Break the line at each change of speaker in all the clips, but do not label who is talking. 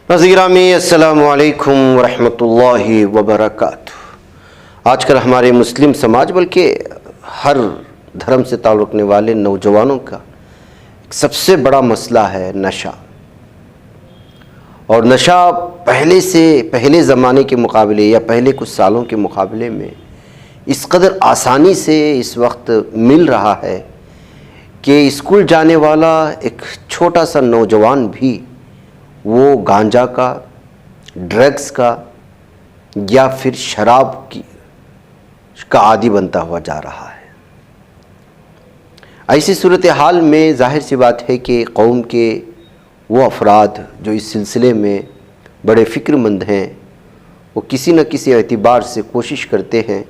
ناظرین گرامی السلام علیکم ورحمۃ اللہ وبرکاتہ۔ آج کل ہمارے مسلم سماج بلکہ ہر دھرم سے تعلق رکھنے والے نوجوانوں کا ایک سب سے بڑا مسئلہ ہے نشہ۔ اور نشہ پہلے زمانے کے مقابلے یا پہلے کچھ سالوں کے مقابلے میں اس قدر آسانی سے اس وقت مل رہا ہے کہ اسکول جانے والا ایک چھوٹا سا نوجوان بھی وہ گانجا کا، ڈرگز کا یا پھر شراب کا عادی بنتا ہوا جا رہا ہے۔ ایسی صورتحال میں ظاہر سی بات ہے کہ قوم کے وہ افراد جو اس سلسلے میں بڑے فکر مند ہیں، وہ کسی نہ کسی اعتبار سے کوشش کرتے ہیں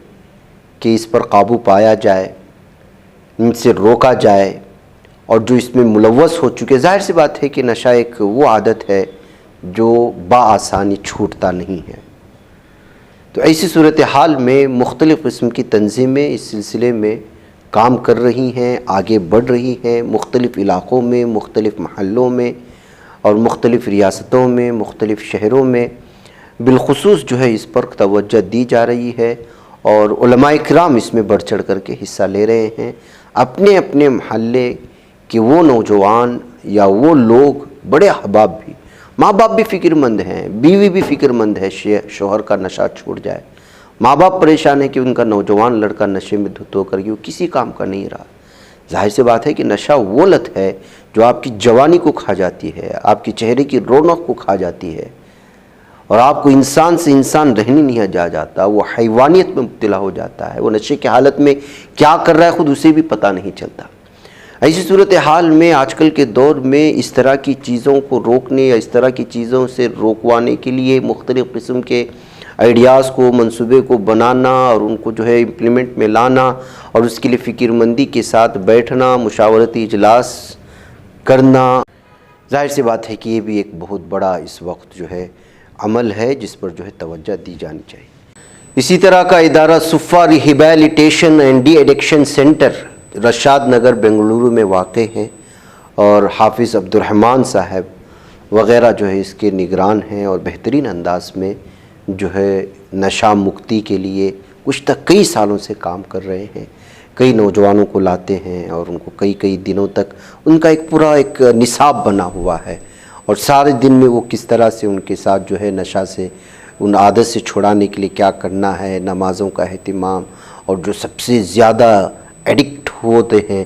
کہ اس پر قابو پایا جائے، ان سے روکا جائے، اور جو اس میں ملوث ہو چکے، ظاہر سی بات ہے کہ نشہ ایک وہ عادت ہے جو بآسانی چھوٹتا نہیں ہے۔ تو ایسی صورتحال میں مختلف قسم کی تنظیمیں اس سلسلے میں کام کر رہی ہیں، آگے بڑھ رہی ہیں، مختلف علاقوں میں، مختلف محلوں میں اور مختلف ریاستوں میں، مختلف شہروں میں بالخصوص جو ہے اس پر توجہ دی جا رہی ہے، اور علماء کرام اس میں بڑھ چڑھ کر کے حصہ لے رہے ہیں۔ اپنے اپنے محلے کہ وہ نوجوان یا وہ لوگ، بڑے احباب بھی، ماں باپ بھی فکر مند ہیں، بیوی بھی فکر مند ہے شوہر کا نشہ چھوٹ جائے، ماں باپ پریشان ہے کہ ان کا نوجوان لڑکا نشے میں دھت ہو کر کے وہ کسی کام کا نہیں رہا۔ ظاہر سی بات ہے کہ نشہ وہ لت ہے جو آپ کی جوانی کو کھا جاتی ہے، آپ کے چہرے کی رونق کو کھا جاتی ہے، اور آپ کو انسان سے انسان رہنے نہیں جا جاتا، وہ حیوانیت میں مبتلا ہو جاتا ہے، وہ نشے کی حالت میں کیا کر رہا ہے خود اسے بھی پتہ نہیں چلتا۔ ایسی صورتحال میں آج کل کے دور میں اس طرح کی چیزوں کو روکنے یا اس طرح کی چیزوں سے روکوانے کے لیے مختلف قسم کے آئیڈیاز کو، منصوبے کو بنانا اور ان کو جو ہے امپلیمنٹ میں لانا، اور اس کے لیے فکر مندی کے ساتھ بیٹھنا، مشاورتی اجلاس کرنا، ظاہر سی بات ہے کہ یہ بھی ایک بہت بڑا اس وقت جو ہے عمل ہے جس پر جو ہے توجہ دی جانی چاہیے۔ اسی طرح کا ادارہ صفا rehabilitation and D addiction centre Rashad Nagar Bengaluru میں واقع ہے، اور حافظ عبدالرحمن صاحب وغیرہ جو ہے اس کے نگران ہیں، اور بہترین انداز میں جو ہے نشہ مکتی کے لیے کئی سالوں سے کام کر رہے ہیں۔ کئی نوجوانوں کو لاتے ہیں اور ان کو کئی دنوں تک ان کا ایک پورا نصاب بنا ہوا ہے، اور سارے دن میں وہ کس طرح سے ان کے ساتھ جو ہے نشہ سے، ان عادت سے چھڑانے کے لیے کیا کرنا ہے، نمازوں کا اہتمام، اور جو سب سے زیادہ ایڈکٹ ہوتے ہیں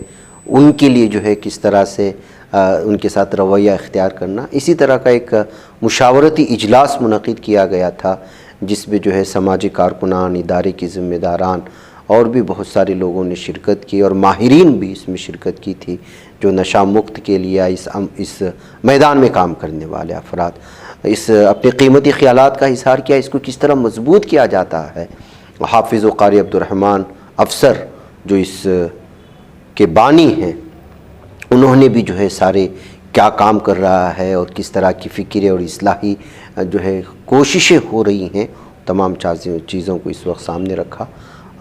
ان کے لیے جو ہے کس طرح سے ان کے ساتھ رویہ اختیار کرنا۔ اسی طرح کا ایک مشاورتی اجلاس منعقد کیا گیا تھا جس میں جو ہے سماجی کارکنان، ادارے کے ذمہ داران اور بھی بہت سارے لوگوں نے شرکت کی، اور ماہرین بھی اس میں شرکت کی تھی جو نشہ مکت کے لیے اس میدان میں کام کرنے والے افراد اپنے قیمتی خیالات کا اظہار کیا، اس کو کس طرح مضبوط کیا جاتا ہے۔ حافظ و قاری عبدالرحمن افسر جو اس کے بانی ہیں، انہوں نے بھی جو ہے سارے کیا کام کر رہا ہے اور کس طرح کی فکر اور اصلاحی جو ہے کوششیں ہو رہی ہیں، تمام چیزوں کو اس وقت سامنے رکھا۔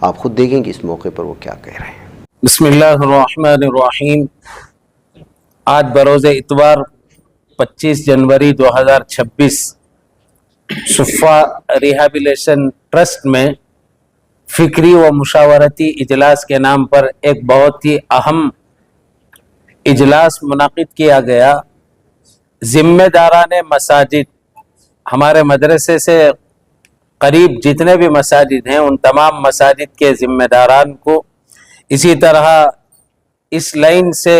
آپ خود دیکھیں کہ اس موقع پر وہ کیا کہہ رہے ہیں۔
بسم اللہ الرحمن الرحیم۔ آج بروز اتوار 25 جنوری 2026 صفا ریہیبلیٹیشن ٹرسٹ میں فکری و مشاورتی اجلاس کے نام پر ایک بہت ہی اہم اجلاس منعقد کیا گیا۔ ذمہ داران مساجد، ہمارے مدرسے سے قریب جتنے بھی مساجد ہیں ان تمام مساجد کے ذمہ داران کو، اسی طرح اس لائن سے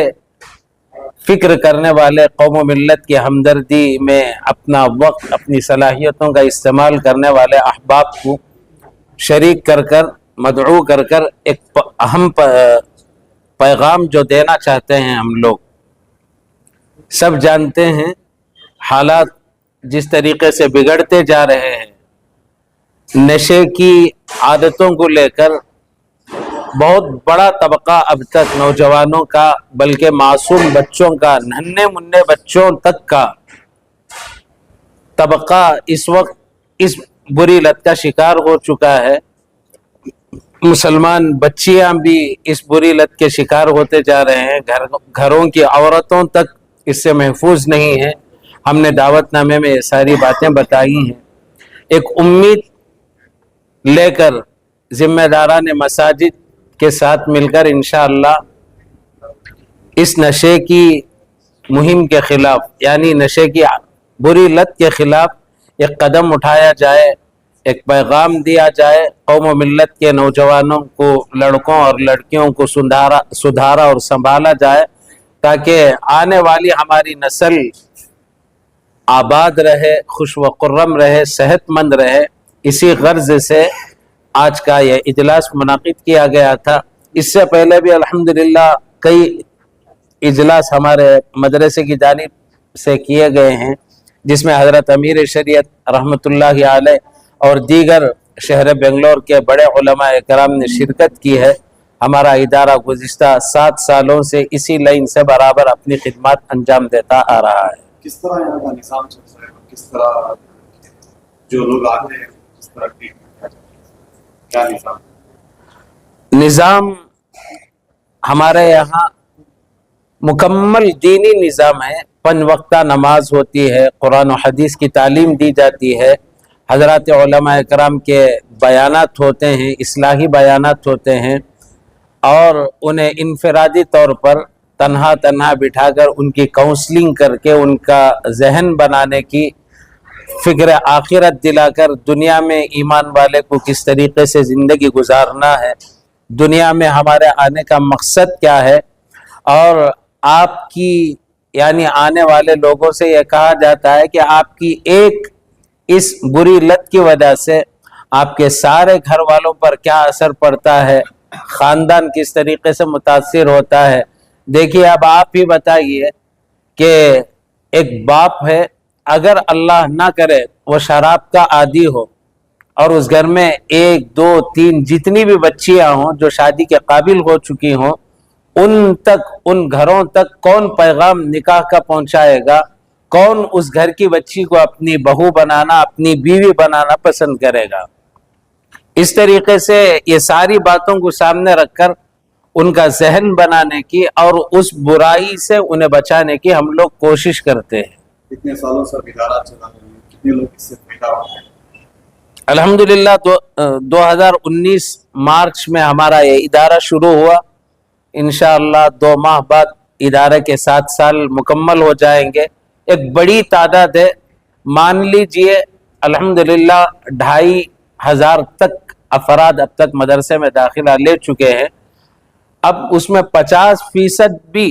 فکر کرنے والے قوم و ملت کی ہمدردی میں اپنا وقت، اپنی صلاحیتوں کا استعمال کرنے والے احباب کو شریک کر مدعو کر ایک اہم پیغام جو دینا چاہتے ہیں۔ ہم لوگ سب جانتے ہیں حالات جس طریقے سے بگڑتے جا رہے ہیں، نشے کی عادتوں کو لے کر بہت بڑا طبقہ اب تک نوجوانوں کا، بلکہ معصوم بچوں کا، ننھے منھے بچوں تک کا طبقہ اس وقت اس بری لت کا شکار ہو چکا ہے۔ مسلمان بچیاں بھی اس بری لت کے شکار ہوتے جا رہے ہیں، گھروں کی عورتوں تک اس سے محفوظ نہیں ہیں۔ ہم نے دعوت نامے میں یہ ساری باتیں بتائی ہیں. ایک امید لے کر ذمہ داران مساجد کے ساتھ مل کر انشاءاللہ اس نشے کی مہم کے خلاف، یعنی نشے کی بری لت کے خلاف ایک قدم اٹھایا جائے، ایک پیغام دیا جائے، قوم و ملت کے نوجوانوں کو، لڑکوں اور لڑکیوں کو سدھارا اور سنبھالا جائے، تاکہ آنے والی ہماری نسل آباد رہے، خوش و خرم رہے، صحت مند رہے. اسی غرض سے آج کا یہ اجلاس منعقد کیا گیا تھا. اس سے پہلے بھی الحمدللہ کئی اجلاس ہمارے مدرسے کی جانب سے کیے گئے ہیں، جس میں حضرت امیر شریعت رحمۃ اللہ علیہ اور دیگر شہر بنگلور کے بڑے علماء کرام نے شرکت کی ہے. ہمارا ادارہ گزشتہ 7 سالوں سے اسی لائن سے برابر اپنی خدمات انجام دیتا آ رہا ہے.
کس طرح یہاں کا نظام چل رہا ہے، کس طرح جو لوگ آتے ہیں کس طرح کیا
نظام ہمارے یہاں مکمل دینی نظام ہے. 5 وقتہ نماز ہوتی ہے، قرآن و حدیث کی تعلیم دی جاتی ہے، حضرات علماء کرام کے بیانات ہوتے ہیں، اصلاحی بیانات ہوتے ہیں، اور انہیں انفرادی طور پر تنہا بٹھا کر ان کی کاؤنسلنگ کر کے ان کا ذہن بنانے کی، فکر آخرت دلا کر دنیا میں ایمان والے کو کس طریقے سے زندگی گزارنا ہے، دنیا میں ہمارے آنے کا مقصد کیا ہے. اور آپ کی یعنی آنے والے لوگوں سے یہ کہا جاتا ہے کہ آپ کی ایک اس بری لت کی وجہ سے آپ کے سارے گھر والوں پر کیا اثر پڑتا ہے، خاندان کس طریقے سے متاثر ہوتا ہے. دیکھیے اب آپ ہی بتائیے کہ ایک باپ ہے، اگر اللہ نہ کرے وہ شراب کا عادی ہو اور اس گھر میں 1 2 3 جتنی بھی بچیاں ہوں جو شادی کے قابل ہو چکی ہوں، ان گھروں تک کون پیغام نکاح کا پہنچائے گا؟ کون اس گھر کی بچی کو اپنی بہو بنانا، اپنی بیوی بنانا پسند کرے گا؟ اس طریقے سے یہ ساری باتوں کو سامنے رکھ کر ان کا ذہن بنانے کی اور اس برائی سے انہیں بچانے کی ہم لوگ کوشش کرتے ہیں.
کتنے سالوں سے ادارہ چلا رہے ہیں، کتنے لوگ اس سے فائدہ ہوتے ہیں؟
الحمدللہ 2019 مارچ میں ہمارا یہ ادارہ شروع ہوا. انشاءاللہ 2 ماہ بعد ادارے کے 7 سال مکمل ہو جائیں گے. ایک بڑی تعداد ہے، مان لیجئے الحمدللہ 2500 تک افراد اب تک مدرسے میں داخلہ لے چکے ہیں. اب اس میں 50% بھی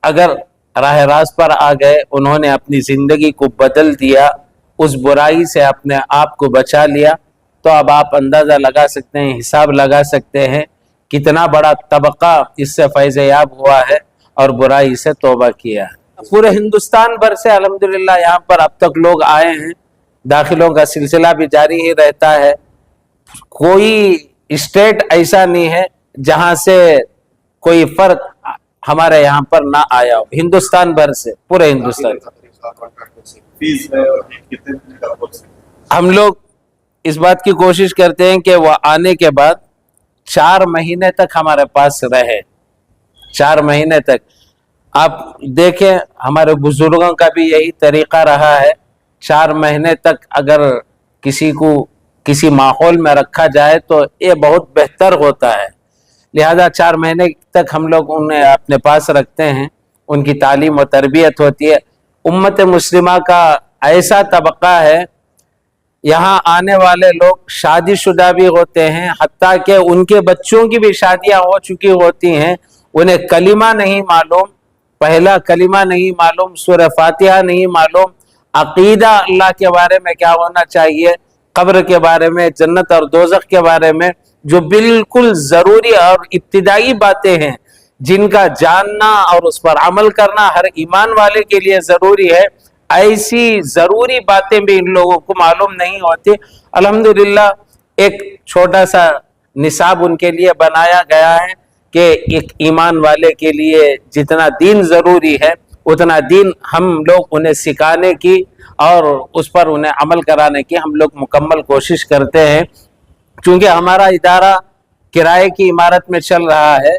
اگر راہ راست پر آ گئے، انہوں نے اپنی زندگی کو بدل دیا، اس برائی سے اپنے آپ کو بچا لیا، تو اب آپ اندازہ لگا سکتے ہیں، حساب لگا سکتے ہیں کتنا بڑا طبقہ اس سے فیض یاب ہوا ہے اور برائی سے توبہ کیا ہے. پورے ہندوستان بھر سے الحمدللہ یہاں پر اب تک لوگ آئے ہیں. داخلوں کا سلسلہ بھی جاری ہی رہتا ہے. کوئی اسٹیٹ ایسا نہیں ہے جہاں سے کوئی فرق ہمارے یہاں پر نہ آیا ہو. ہندوستان بھر سے، پورے ہندوستان.
فیس ہے اور کتنے مہینے کا کورس ہے؟
ہم لوگ اس بات کی کوشش کرتے ہیں کہ وہ آنے کے بعد 4 مہینے تک ہمارے پاس رہے. 4 مہینے تک آپ دیکھیں، ہمارے بزرگوں کا بھی یہی طریقہ رہا ہے. 4 مہینے تک اگر کسی کو کسی ماحول میں رکھا جائے تو یہ بہت بہتر ہوتا ہے. لہذا 4 مہینے تک ہم لوگ انہیں اپنے پاس رکھتے ہیں، ان کی تعلیم و تربیت ہوتی ہے. امت مسلمہ کا ایسا طبقہ ہے، یہاں آنے والے لوگ شادی شدہ بھی ہوتے ہیں، حتیٰ کہ ان کے بچوں کی بھی شادیاں ہو چکی ہوتی ہیں. انہیں کلمہ نہیں معلوم، پہلا کلمہ نہیں معلوم، سورہ فاتحہ نہیں معلوم، عقیدہ اللہ کے بارے میں کیا ہونا چاہیے، قبر کے بارے میں، جنت اور دوزخ کے بارے میں، جو بالکل ضروری اور ابتدائی باتیں ہیں جن کا جاننا اور اس پر عمل کرنا ہر ایمان والے کے لیے ضروری ہے، ایسی ضروری باتیں بھی ان لوگوں کو معلوم نہیں ہوتی. الحمدللہ ایک چھوٹا سا نصاب ان کے لیے بنایا گیا ہے کہ ایک ایمان والے کے لیے جتنا دین ضروری ہے اتنا دین ہم لوگ انہیں سکھانے کی اور اس پر انہیں عمل کرانے کی ہم لوگ مکمل کوشش کرتے ہیں. چونکہ ہمارا ادارہ کرائے کی عمارت میں چل رہا ہے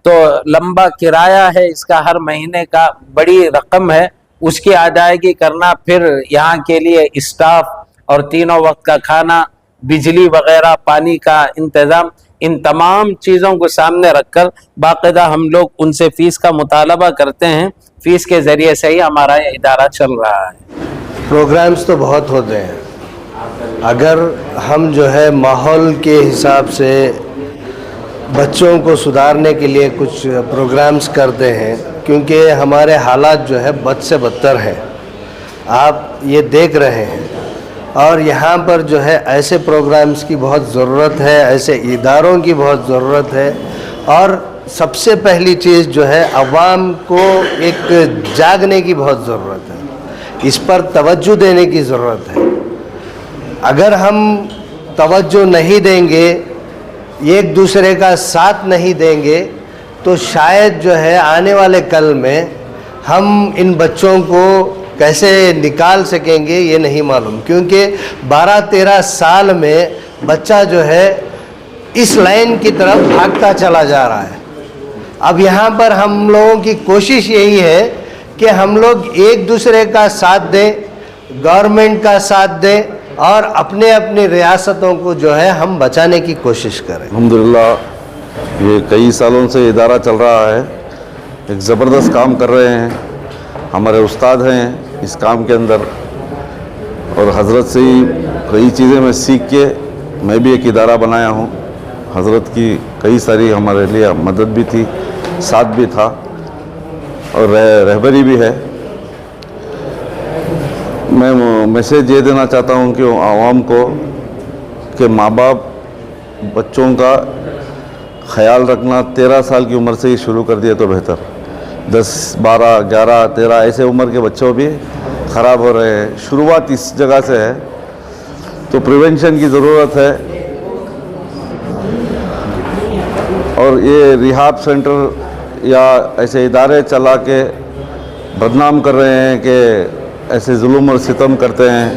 تو لمبا کرایہ ہے اس کا، ہر مہینے کا بڑی رقم ہے. اس کی ادائیگی کرنا، پھر یہاں کے لیے اسٹاف اور تینوں وقت کا کھانا، بجلی وغیرہ، پانی کا انتظام، ان تمام چیزوں کو سامنے رکھ کر باقاعدہ ہم لوگ ان سے فیس کا مطالبہ کرتے ہیں. فیس کے ذریعے سے ہی ہمارا یہ ادارہ چل رہا ہے.
پروگرامز تو بہت ہوتے ہیں. اگر ہم جو ہے ماحول کے حساب سے بچوں کو سدھارنے کے لیے کچھ پروگرامز کرتے ہیں، کیونکہ ہمارے حالات جو ہے بد سے بدتر ہیں، آپ یہ دیکھ رہے ہیں، اور یہاں پر جو ہے ایسے پروگرامز کی بہت ضرورت ہے، ایسے اداروں کی بہت ضرورت ہے. اور سب سے پہلی چیز جو ہے عوام کو ایک جاگنے کی بہت ضرورت ہے، اس پر توجہ دینے کی ضرورت ہے. اگر ہم توجہ نہیں دیں گے، ایک دوسرے کا ساتھ نہیں دیں گے، تو شاید جو ہے آنے والے کل میں ہم ان بچوں کو کیسے نکال سکیں گے یہ نہیں معلوم. کیونکہ 12-13 سال میں بچہ جو ہے اس لائن کی طرف بھاگتا چلا جا رہا ہے. اب یہاں پر ہم لوگوں کی کوشش یہی ہے کہ ہم لوگ ایک دوسرے کا ساتھ دیں، گورنمنٹ کا ساتھ دیں، اور اپنے اپنی ریاستوں کو جو ہے ہم بچانے کی کوشش کریں.
الحمدللہ یہ کئی سالوں سے ادارہ چل رہا ہے، ایک زبردست کام کر رہے ہیں. ہمارے استاد ہیں اس کام کے اندر، اور حضرت سے ہی کئی چیزیں میں سیکھ کے میں بھی ایک ادارہ بنایا ہوں. حضرت کی کئی ساری ہمارے لیے مدد بھی تھی، ساتھ بھی تھا، اور رہبری بھی ہے. میں میسیج یہ دینا چاہتا ہوں کہ عوام کو کہ ماں باپ بچوں کا خیال رکھنا 13 سال کی عمر سے ہی شروع کر دیا تو بہتر. 10, 12, 11, 13 ایسے عمر کے بچوں بھی خراب ہو رہے ہیں. شروعات اس جگہ سے ہے، تو پریونشن کی ضرورت ہے. اور یہ ریہاب سینٹر یا ایسے ادارے چلا کے بدنام کر رہے ہیں کہ ایسے ظلم اور ستم کرتے ہیں،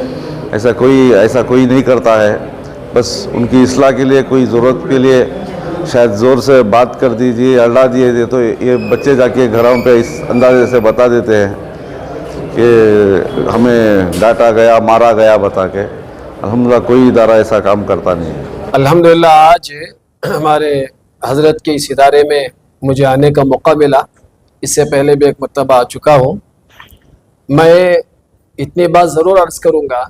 ایسا کوئی نہیں کرتا ہے. بس ان کی اصلاح کے لیے، کوئی ضرورت کے لیے شاید زور سے بات کر دیجیے، اڑا دیے تو یہ بچے جا کے گھروں پہ اس اندازے سے بتا دیتے ہیں کہ ہمیں ڈانٹا گیا، مارا گیا بتا کے. الحمدللہ کوئی ادارہ ایسا کام کرتا نہیں ہے.
الحمدللہ آج ہمارے حضرت کے اس ادارے میں مجھے آنے کا موقع ملا. اس سے پہلے بھی ایک مرتبہ آ چکا ہوں. میں اتنی بات ضرور عرض کروں گا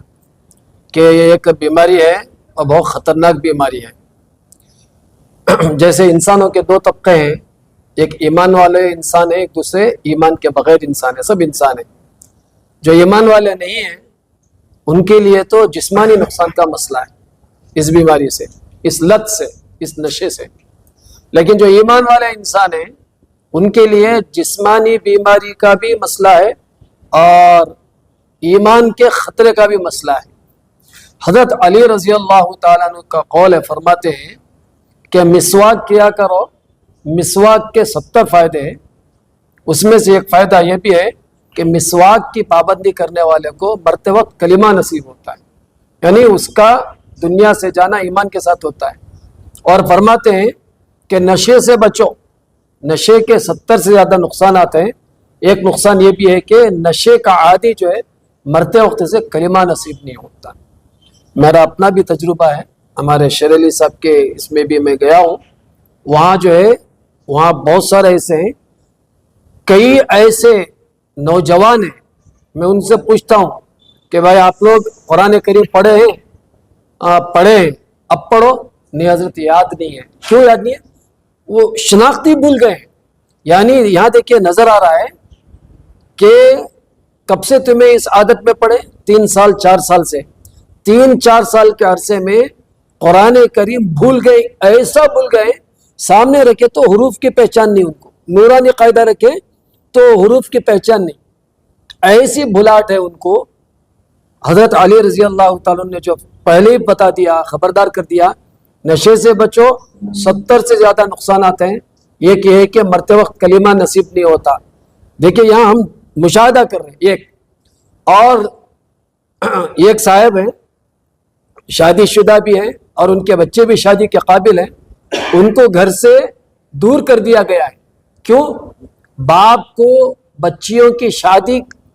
کہ یہ ایک بیماری ہے اور بہت خطرناک بیماری ہے. جیسے انسانوں کے 2 طبقے ہیں، ایک ایمان والے انسان ہے، ایک دوسرے ایمان کے بغیر انسان ہے. سب انسان ہیں. جو ایمان والے نہیں ہیں ان کے لیے تو جسمانی نقصان کا مسئلہ ہے اس بیماری سے، اس لت سے، اس نشے سے. لیکن جو ایمان والے انسان ہیں ان کے لیے جسمانی بیماری کا بھی مسئلہ ہے اور ایمان کے خطرے کا بھی مسئلہ ہے. حضرت علی رضی اللہ تعالیٰ عنہ کا قول ہے، فرماتے ہیں کہ مسواک کیا کرو. مسواک کے 70 فائدے ہیں، اس میں سے ایک فائدہ یہ بھی ہے کہ مسواک کی پابندی کرنے والے کو مرتے وقت کلمہ نصیب ہوتا ہے، یعنی اس کا دنیا سے جانا ایمان کے ساتھ ہوتا ہے. اور فرماتے ہیں کہ نشے سے بچو. نشے کے 70 سے زیادہ نقصانات ہیں. ایک نقصان یہ بھی ہے کہ نشے کا عادی جو ہے مرتے وقت سے کلمہ نصیب نہیں ہوتا. میرا اپنا بھی تجربہ ہے. ہمارے شیر علی صاحب کے اس میں بھی میں گیا ہوں. وہاں جو ہے وہاں بہت سارے ایسے ہیں، کئی ایسے نوجوان ہیں. میں ان سے پوچھتا ہوں کہ بھائی آپ لوگ قرآن کریم پڑھے ہیں؟ پڑھے ہیں. اب پڑھو. نہیں حضرت یاد نہیں ہے. کیوں یاد نہیں ہے؟ وہ شناختی بھول گئے ہیں. یعنی یہاں دیکھیے نظر آ رہا ہے کہ کب سے تمہیں اس عادت میں پڑے؟ 3 سال 4 سال سے. 3-4 سال کے عرصے میں قرآن کریم بھول گئے. ایسا بھول گئے سامنے رکھے تو حروف کی پہچان نہیں. ان کو نورانی قاعدہ رکھے تو حروف کی پہچان نہیں. ایسی بھلاٹ ہے ان کو. حضرت علی رضی اللہ تعالیٰ نے جو پہلے ہی بتا دیا، خبردار کر دیا، نشے سے بچو. 70 سے زیادہ نقصانات ہیں. ایک یہ ہے کہ مرتے وقت کلمہ نصیب نہیں ہوتا. دیکھیں یہاں ہم مشاہدہ کر رہے ہیں. ایک صاحب ہیں، شادی شدہ بھی ہیں اور ان کے بچے بھی شادی کے قابل ہیں. ان کو گھر سے دور کر دیا گیا ہے. کیوں؟ باپ کو بچیوں کی شادی